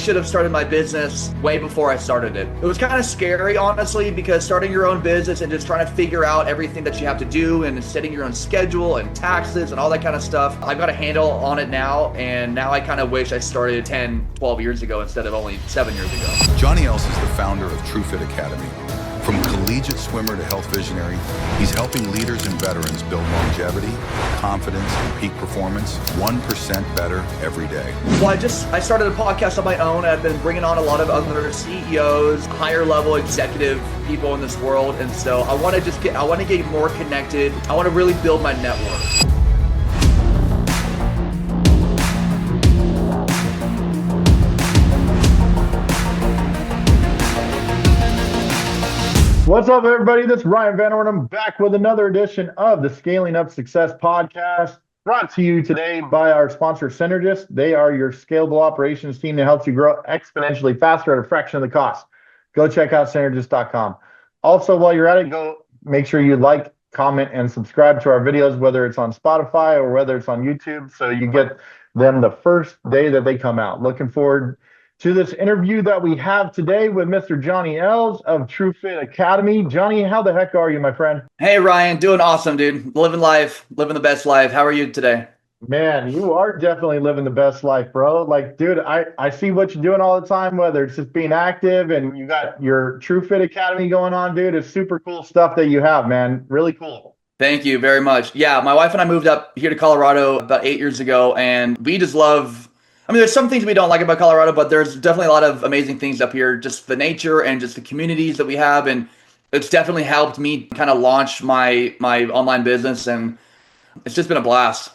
should have started my business way before I started it. It was kind of scary, honestly, because starting your own business and just trying to figure out everything that you have to do and setting your own schedule and taxes and all that kind of stuff. I've got a handle on it now, and now I kind of wish I started 10, 12 years ago instead of only 7 years ago. Johnny Els is the founder of TrueFit Academy. From collegiate swimmer to health visionary, he's helping leaders and veterans build longevity, confidence, and peak performance 1% better every day. Well, I started a podcast on my own. I've been bringing on a lot of other CEOs, higher level executive people in this world. And so I want to get more connected. I want to really build my network. What's up, everybody? This is Ryan Van Ornum back with another edition of the Scaling Up Success podcast, brought to you today by our sponsor, Cynergists. They are your scalable operations team that helps you grow exponentially faster at a fraction of the cost. Go check out Cynergists.com. Also, while you're at it, go make sure you like, comment, and subscribe to our videos, whether it's on Spotify or whether it's on YouTube, so you get them the first day that they come out. Looking forward to this interview that we have today with Mr. Johnny Els of TrueFit Academy. Johnny, how the heck are you, my friend? Hey, Ryan, doing awesome, dude. Living life, living the best life. How are you today? Man, you are definitely living the best life, bro. Like, dude, I see what you're doing all the time, whether it's just being active and you got your TrueFit Academy going on, dude. It's super cool stuff that you have, man. Really cool. Thank you very much. Yeah, my wife and I moved up here to Colorado about 8 years ago, and we just love, there's some things we don't like about Colorado, but there's definitely a lot of amazing things up here, just the nature and just the communities that we have. And it's definitely helped me kind of launch my online business, and it's just been a blast.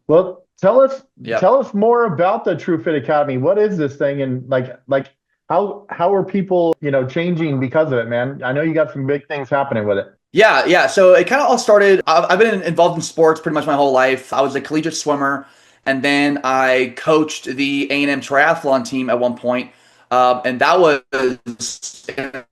Well, tell us more about the TrueFit Academy. What is this thing, and like how are people, changing because of it, man? I know you got some big things happening with it. Yeah. So it kind of all started, I've been involved in sports pretty much my whole life. I was a collegiate swimmer. And then I coached the A&M triathlon team at one point. And that was an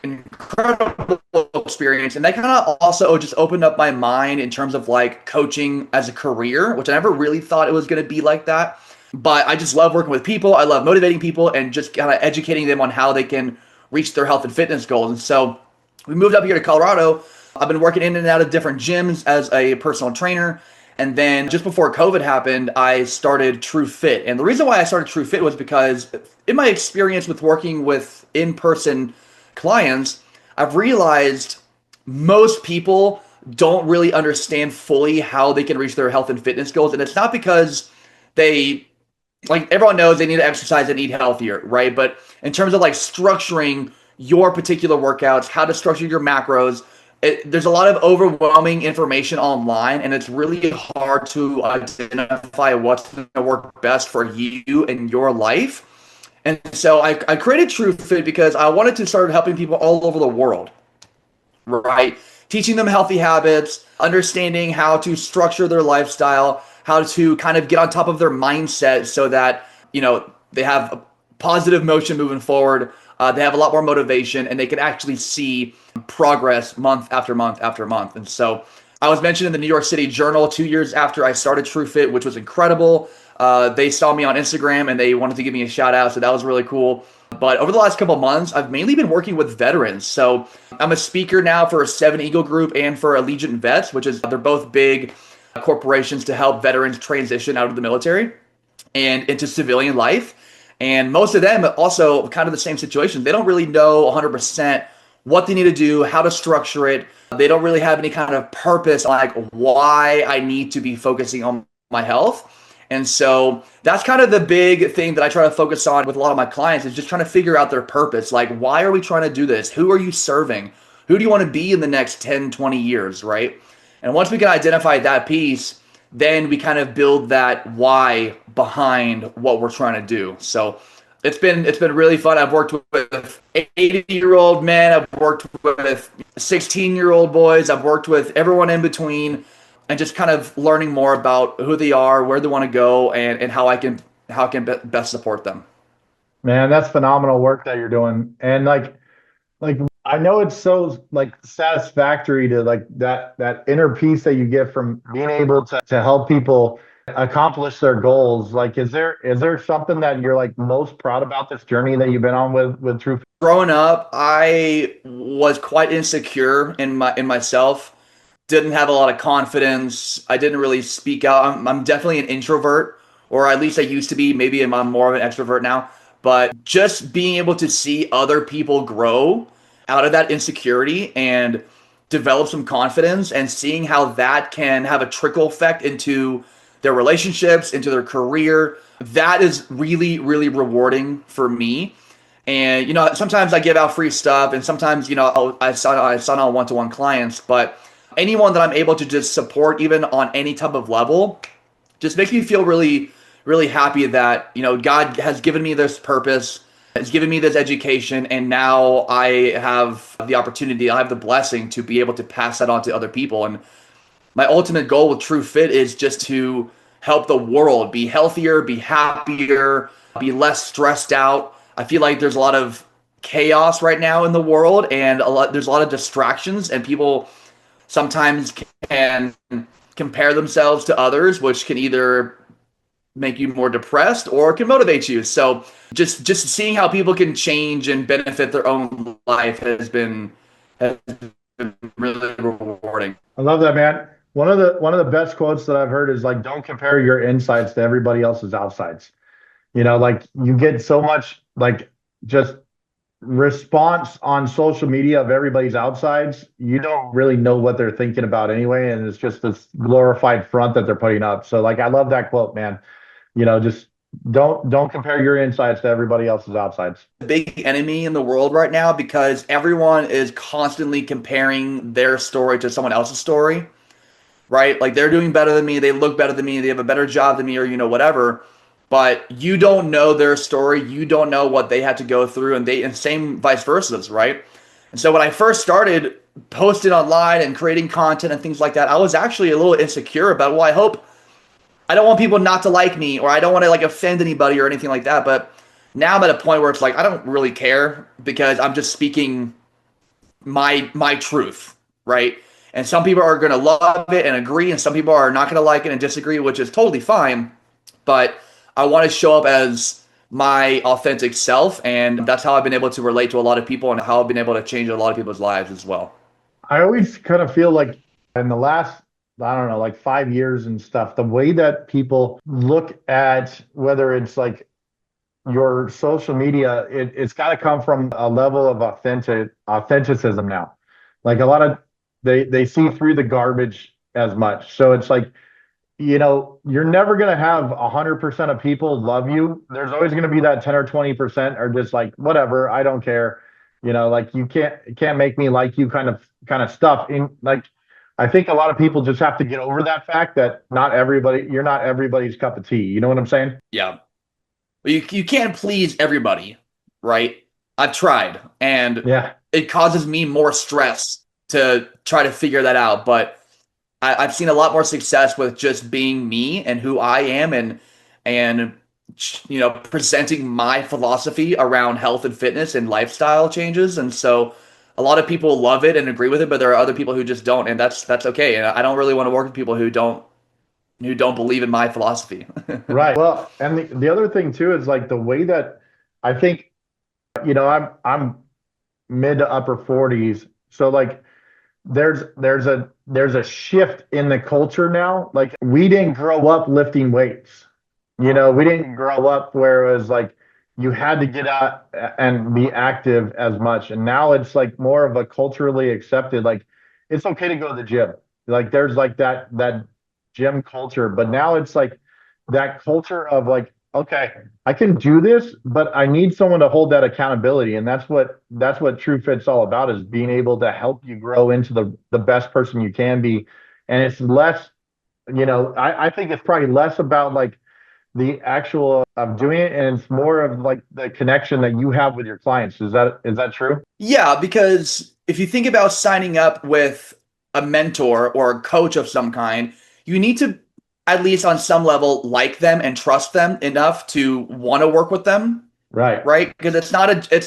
incredible experience. And that kind of also just opened up my mind in terms of like coaching as a career, which I never really thought it was going to be like that. But I just love working with people. I love motivating people and just kind of educating them on how they can reach their health and fitness goals. And so we moved up here to Colorado. I've been working in and out of different gyms as a personal trainer. And then just before COVID happened, I started TrueFit. And the reason why I started TrueFit was because in my experience with working with in-person clients, I've realized most people don't really understand fully how they can reach their health and fitness goals. And it's not because everyone knows they need to exercise and eat healthier, right? But in terms of like structuring your particular workouts, how to structure your macros, there's a lot of overwhelming information online, and it's really hard to identify what's going to work best for you and your life. And so I created TrueFit because I wanted to start helping people all over the world, right? Teaching them healthy habits, understanding how to structure their lifestyle, how to kind of get on top of their mindset so that, they have a positive motion moving forward. They have a lot more motivation, and they can actually see progress month after month after month. And so I was mentioned in the New York City Journal 2 years after I started TrueFit, which was incredible. They saw me on Instagram and they wanted to give me a shout out. So that was really cool. But over the last couple of months, I've mainly been working with veterans. So I'm a speaker now for Seven Eagle Group and for Allegiant Vets, they're both big corporations to help veterans transition out of the military and into civilian life. And most of them also kind of the same situation. They don't really know 100% what they need to do, how to structure it. They don't really have any kind of purpose, like why I need to be focusing on my health. And so that's kind of the big thing that I try to focus on with a lot of my clients, is just trying to figure out their purpose. Like, why are we trying to do this? Who are you serving? Who do you want to be in the next 10, 20 years, right? And once we can identify that piece, then we kind of build that why behind what we're trying to do. So it's been really fun. I've worked with 80-year-old men. I've worked with 16-year-old boys. I've worked with everyone in between, and just kind of learning more about who they are, where they want to go, and how I can best support them. Man, that's phenomenal work that you're doing. And like I know it's so like satisfactory to like that inner peace that you get from being able to help people accomplish their goals. Like, is there something that you're like most proud about this journey that you've been on with True? Growing up, I was quite insecure in myself. Didn't have a lot of confidence. I didn't really speak out. I'm definitely an introvert, or at least I used to be. Maybe I'm more of an extrovert now. But just being able to see other people grow out of that insecurity and develop some confidence, and seeing how that can have a trickle effect into their relationships, into their career, that is really, really rewarding for me. And sometimes I give out free stuff, and sometimes I sign on one-to-one clients. But anyone that I'm able to just support, even on any type of level, just makes me feel really, really happy that God has given me this purpose, has given me this education, and now I have the opportunity, I have the blessing to be able to pass that on to other people. And my ultimate goal with True Fit is just to help the world be healthier, be happier, be less stressed out. I feel like there's a lot of chaos right now in the world, and there's a lot of distractions, and people sometimes can compare themselves to others, which can either make you more depressed or can motivate you. So just seeing how people can change and benefit their own life has been really rewarding. I love that, man. One of the best quotes that I've heard is like, don't compare your insides to everybody else's outsides. Like you get so much like just response on social media of everybody's outsides. You don't really know what they're thinking about anyway, and it's just this glorified front that they're putting up. So like I love that quote, man. Just don't compare your insides to everybody else's outsides. Big enemy in the world right now, because everyone is constantly comparing their story to someone else's story, right? Like they're doing better than me, they look better than me, they have a better job than me, or whatever. But you don't know their story, you don't know what they had to go through, and same vice versa, right? And so when I first started posting online and creating content and things like that, I was actually a little insecure about, well, I don't want people not to like me, or I don't want to like offend anybody or anything like that. But now I'm at a point where it's like I don't really care, because I'm just speaking my truth, right? And some people are going to love it and agree, and some people are not going to like it and disagree, which is totally fine. But I want to show up as my authentic self, and that's how I've been able to relate to a lot of people, and how I've been able to change a lot of people's lives as well. I always kind of feel like in the last, I don't know, like 5 years and stuff, the way that people look at whether it's like your social media, it's got to come from a level of authenticism now. Like a lot of they see through the garbage as much. So it's like, you're never going to have 100% of people love you. There's always going to be that 10 or 20% are just like, whatever, I don't care. Like you can't make me like you kind of stuff. In like, I think a lot of people just have to get over that fact that you're not everybody's cup of tea. You know what I'm saying? Yeah. But you can't please everybody, right? I've tried, and Yeah. it causes me more stress to try to figure that out. But I've seen a lot more success with just being me and who I am, and presenting my philosophy around health and fitness and lifestyle changes. And so a lot of people love it and agree with it, but there are other people who just don't, and that's okay. And I don't really want to work with people who don't believe in my philosophy. Right. Well, and the other thing too is like the way that I think, I'm mid to upper 40s. So like there's a shift in the culture now. Like we didn't grow up lifting weights. We didn't grow up where it was like you had to get out and be active as much. And now it's like more of a culturally accepted, like it's okay to go to the gym. Like there's like that gym culture, but now it's like that culture of like, okay, I can do this, but I need someone to hold that accountability. And that's what True Fit's all about, is being able to help you grow into the best person you can be. And it's less, I think it's probably less about like the actual of doing it, and it's more of like the connection that you have with your clients. Is that true? Yeah, because if you think about signing up with a mentor or a coach of some kind, you need to, at least on some level, like them and trust them enough to want to work with them, Right. right? Because it's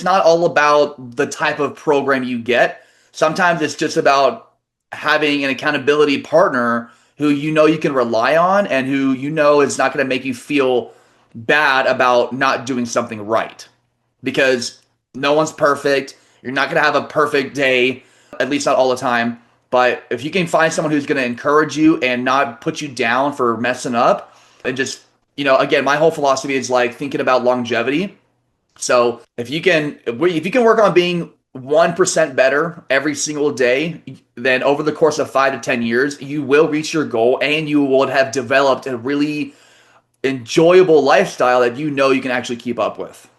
not all about the type of program you get. Sometimes it's just about having an accountability partner who you know you can rely on and who you know is not going to make you feel bad about not doing something right. Because no one's perfect. You're not going to have a perfect day, at least not all the time. But if you can find someone who's going to encourage you and not put you down for messing up, and just, again, my whole philosophy is like thinking about longevity. So if you can work on being 1% better every single day, then over the course of 5 to 10 years, you will reach your goal and you will have developed a really enjoyable lifestyle that you can actually keep up with.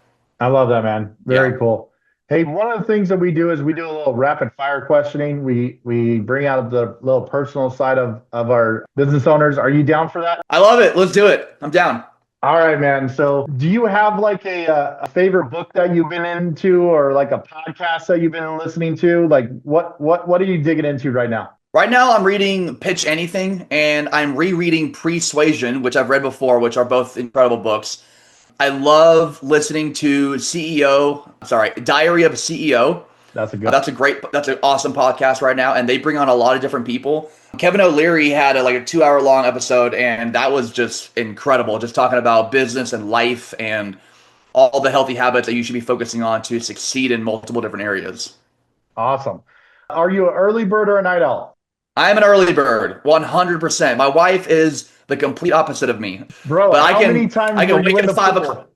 I love that, man. Very Yeah. cool. Hey, one of the things that we do is we do a little rapid fire questioning. We bring out the little personal side of our business owners. Are you down for that? I love it. Let's do it. I'm down. All right, man. So, do you have like a favorite book that you've been into, or like a podcast that you've been listening to? Like, what are you digging into right now? Right now, I'm reading Pitch Anything and I'm rereading Persuasion, which I've read before, which are both incredible books. I love listening to Diary of a CEO. That's a good. That's an awesome podcast right now, and they bring on a lot of different people. Kevin O'Leary had like a 2 hour long episode, and that was just incredible. Just talking about business and life and all the healthy habits that you should be focusing on to succeed in multiple different areas. Awesome. Are you an early bird or a night owl? I am an early bird, 100%. My wife is the complete opposite of me. Bro, But how many times I were can you wake in at the 5 pool? o'clock.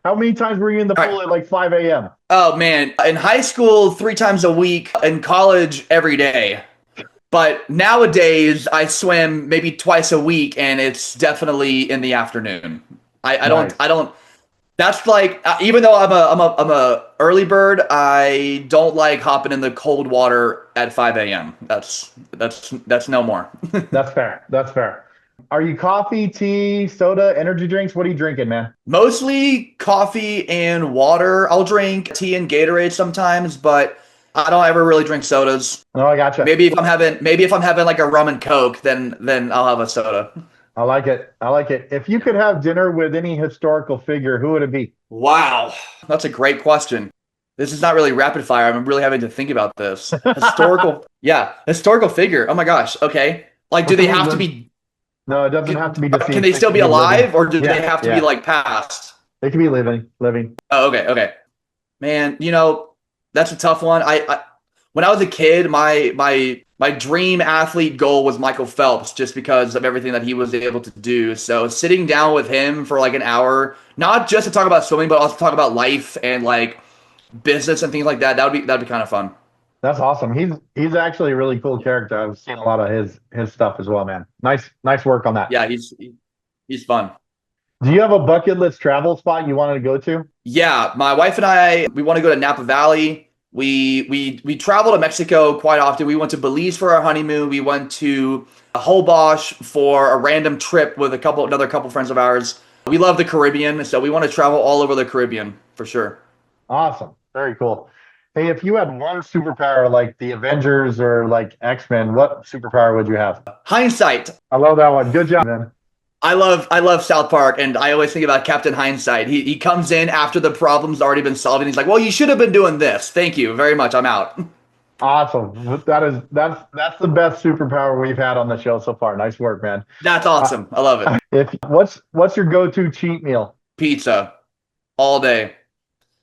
How many times were you in the All pool right. at like 5 a.m.? Oh man, in high school 3 times a week, in college every day. But nowadays I swim maybe twice a week, and it's definitely in the afternoon. I Nice. don't. That's like, even though I'm a early bird, I don't like hopping in the cold water at 5 a.m. That's no more. That's fair. That's fair. Are you coffee, tea, soda, energy drinks? What are you drinking, man? Mostly coffee and water. I'll drink tea and Gatorade sometimes, but I don't ever really drink sodas. Oh, I gotcha. Maybe if I'm having like a rum and coke, then I'll have a soda. I like it. I like it. If you could have dinner with any historical figure, who would it be? Wow, that's a great question. This is not really rapid fire. I'm really having to think about this. Historical figure. Oh my gosh. Okay. Like, do they have to be? No, it doesn't have to be deceased. Can they still be can living. alive, or do Yeah, they have to yeah. be like past? They can be living. Oh, okay. Man, that's a tough one. I when I was a kid, my dream athlete goal was Michael Phelps, just because of everything that he was able to do. So sitting down with him for like an hour, not just to talk about swimming, but also talk about life and like business and things like that. That'd be kind of fun. That's awesome. He's actually a really cool character. I've seen a lot of his stuff as well, man. Nice work on that. Yeah, he's fun. Do you have a bucket list travel spot you wanted to go to? Yeah, my wife and I, we want to go to Napa Valley. We travel to Mexico quite often. We went to Belize for our honeymoon. We went to Holbox for a random trip with another couple friends of ours. We love the Caribbean, so we want to travel all over the Caribbean for sure. Awesome. Very cool. Hey, if you had one superpower like the Avengers or like X-Men, what superpower would you have? Hindsight. I love that one. Good job, man. I love South Park, and I always think about Captain Hindsight. He comes in after the problem's already been solved, and he's like, "Well, you should have been doing this. Thank you very much. I'm out." Awesome. That's the best superpower we've had on the show so far. Nice work, man. That's awesome. I love it. What's your go-to cheat meal? Pizza all day.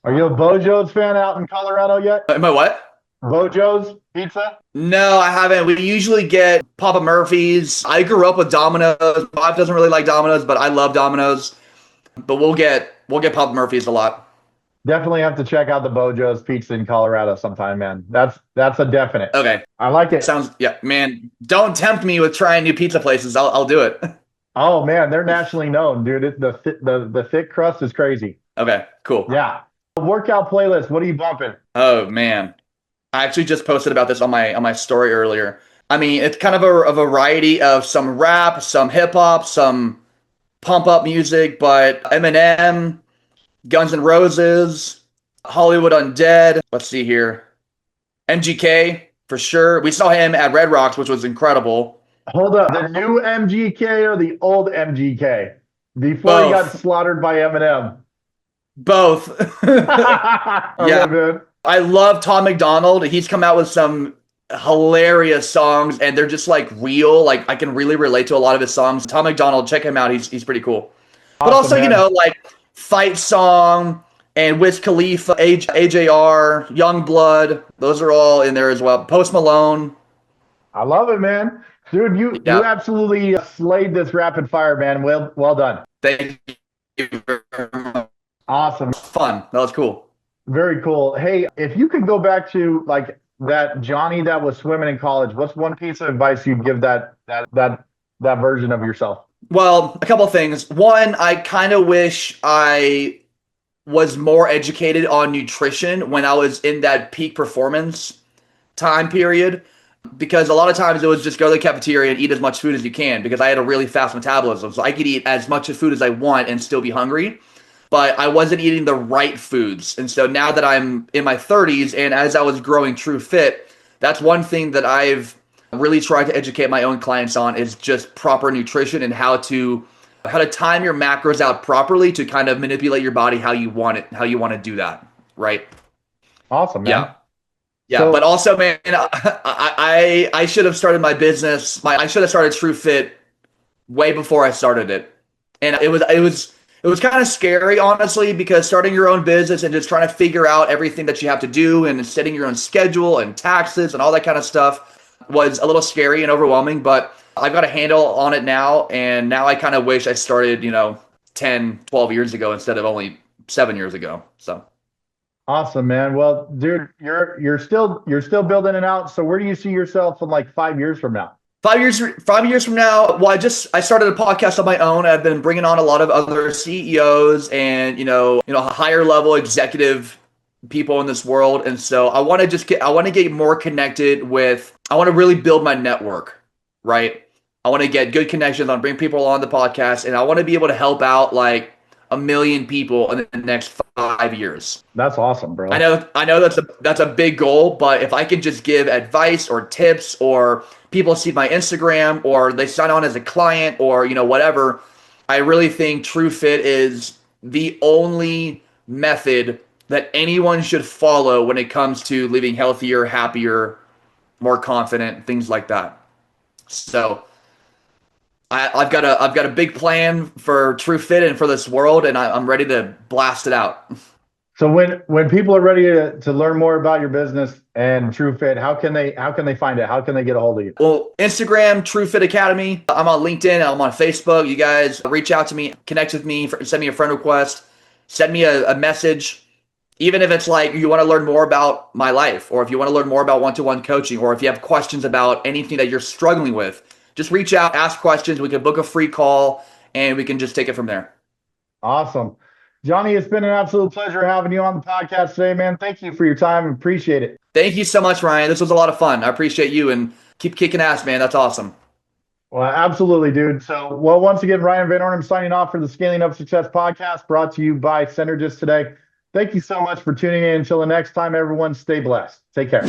Are you a Bojo's fan out in Colorado yet? Am I what? Bojo's pizza? No, I haven't. We usually get Papa Murphy's. I grew up with Domino's. My wife doesn't really like Domino's, but I love Domino's. But we'll get Papa Murphy's a lot. Definitely have to check out the Bojo's pizza in Colorado sometime, man. That's a definite. Okay. I like it. Yeah, man. Don't tempt me with trying new pizza places. I'll do it. Oh man, they're nationally known, dude. The thick crust is crazy. Okay, cool. Yeah. Workout playlist. What are you bumping? Oh man. I actually just posted about this on my story earlier. I mean, it's kind of a variety of some rap, some hip hop, some pump up music, but Eminem, Guns N' Roses, Hollywood Undead. Let's see here. MGK for sure. We saw him at Red Rocks, which was incredible. Hold up. The new MGK or the old MGK? Before he got slaughtered by Eminem. Both. Yeah. I love Tom McDonald. He's come out with some hilarious songs, and they're just like real. Like I can really relate to a lot of his songs. Tom McDonald, check him out. He's pretty cool. But Awesome, also, you man. know, like Fight Song and Wiz Khalifa, AJR, Young Blood, those are all in there as well. Post Malone. I love it, man. Dude, you Yeah. absolutely slayed this rapid fire, man. Well done. Thank you very much. Awesome. Fun. That was cool. Very cool. Hey, if you could go back to like that Johnny that was swimming in college, what's one piece of advice you'd give that version of yourself? Well, a couple of things. One, I kind of wish I was more educated on nutrition when I was in that peak performance time period, because a lot of times it was just go to the cafeteria and eat as much food as you can because I had a really fast metabolism. So I could eat as much food as I want and still be hungry, but I wasn't eating the right foods. And so now that I'm in my 30s and as I was growing True Fit, that's one thing that I've really tried to educate my own clients on is just proper nutrition and how to time your macros out properly to kind of manipulate your body how you want it, how you want to do that, right? Awesome, man. Yeah. Yeah, So- but also, man, I should have started my business. I should have started True Fit way before I started it, and it was kind of scary, honestly, because starting your own business and just trying to figure out everything that you have to do and setting your own schedule and taxes and all that kind of stuff was a little scary and overwhelming. But I've got a handle on it now, and now I kind of wish I started, 10, 12 years ago instead of only 7 years ago. So. Awesome, man. Well, dude, you're still building it out. So where do you see yourself in like 5 years from now? 5 years from now, well, I started a podcast on my own. I've been bringing on a lot of other CEOs and higher level executive people in this world, and so I want to get more connected with. I want to really build my network, right? I want to get good connections. I want to bring people on the podcast, and I want to be able to help out like 1 million people in the next 5 years. That's awesome, bro. I know that's a big goal, but if I can just give advice or tips, or people see my Instagram, or they sign on as a client, or whatever, I really think True Fit is the only method that anyone should follow when it comes to living healthier, happier, more confident, things like that. So I've got a big plan for True Fit and for this world, and I'm ready to blast it out. So when people are ready to learn more about your business and True Fit, how can they find it? How can they get a hold of you? Well, Instagram, True Fit Academy. I'm on LinkedIn. I'm on Facebook. You guys reach out to me, connect with me, send me a friend request, send me a message. Even if it's like you want to learn more about my life, or if you want to learn more about one-to-one coaching, or if you have questions about anything that you're struggling with, just reach out, ask questions. We can book a free call, and we can just take it from there. Awesome. Johnny, it's been an absolute pleasure having you on the podcast today, man. Thank you for your time. Appreciate it. Thank you so much, Ryan. This was a lot of fun. I appreciate you, and keep kicking ass, man. That's awesome. Well, absolutely, dude. So, once again, Ryan Van Ornum signing off for the Scaling Up Success podcast brought to you by Cynergists today. Thank you so much for tuning in. Until the next time, everyone, stay blessed. Take care.